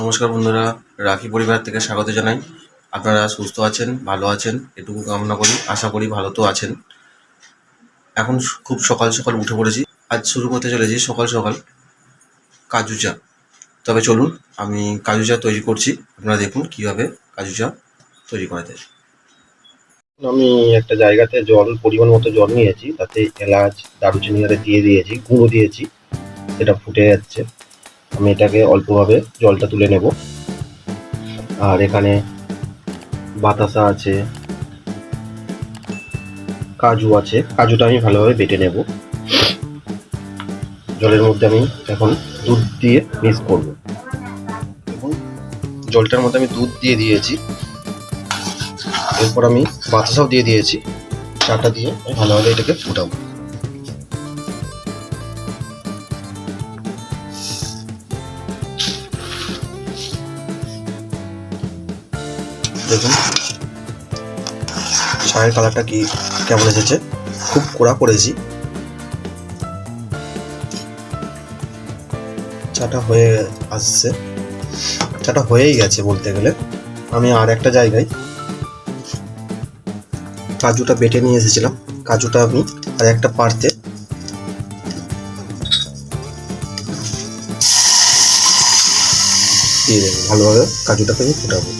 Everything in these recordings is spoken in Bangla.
নমস্কার বন্ধুরা, রাখি পরিবার থেকে স্বাগত জানাই। আপনারা সুস্থ আছেন, ভালো আছেন এটুকু কামনা করি। আশা করি ভালো তো আছেন। এখন খুব সকাল সকাল উঠে পড়েছি। আজ শুরু করতে চলেছি সকাল সকাল কাজু চা। তবে চলুন আমি কাজু চা তৈরি করছি, আপনারা দেখুন কীভাবে কাজু চা তৈরি করা যায়। আমি একটা জায়গাতে পরিমাণ মতো জল নিয়েছি, তাতে এলাচ দারুচিনি দিয়ে দিয়েছি, গুঁড়ো দিয়েছি, এটা ফুটে যাচ্ছে। আমি এটাকে অল্পভাবে জলটা তুলে নেব। আর এখানে বাতাসা আছে, কাজু আছে, কাজুটা আমি ভালোভাবে বেটে নেব। জলের মধ্যে আমি এখন দুধ দিয়ে মিক্স করব। দেখুন জলটার মধ্যে আমি দুধ দিয়ে দিয়েছি, এরপর আমি বাতাসাও দিয়ে দিয়েছি। চাটা দিয়ে আমি ভালোভাবে এটাকে ফুটাবো। দেখুন চায়ের কালারটা কেমন এসেছে, খুব কড়া করেছি। চাটা হয়ে আসছে, চাটা হয়েই গেছে বলতে গেলে। আমি আর একটা জায়গায় কাজুটা বেটে নিয়ে এসেছিলাম, কাজুটা আমি আর একটা পাত্রে দিয়ে দেবো। ভালোভাবে কাজুটাকে আমি ফুটাবো।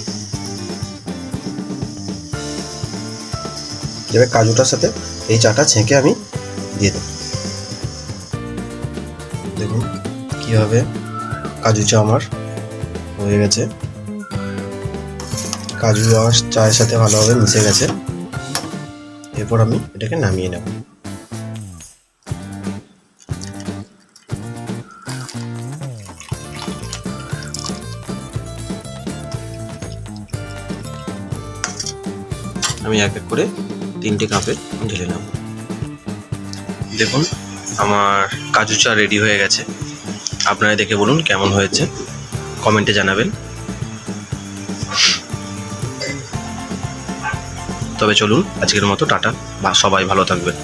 এবার কাজুটার সাথে এই চাটা ছেঁকে আমি দিয়ে দেবো। দেখুন কীভাবে কাজু চা আমার হয়ে গেছে। কাজু আর চায়ের সাথে ভালোভাবে মিশে গেছে। এরপর আমি এটাকে নামিয়ে নেব। আমি এক এক করে 3টে কাপে ঢেলে নেব। দেখুন আমার কাজু চা রেডি হয়ে গেছে। আপনারা দেখে বলুন কেমন হয়েছে, কমেন্টে জানাবেন। তবে চলুন আজকের মতো টাটা, সবাই ভালো থাকবেন।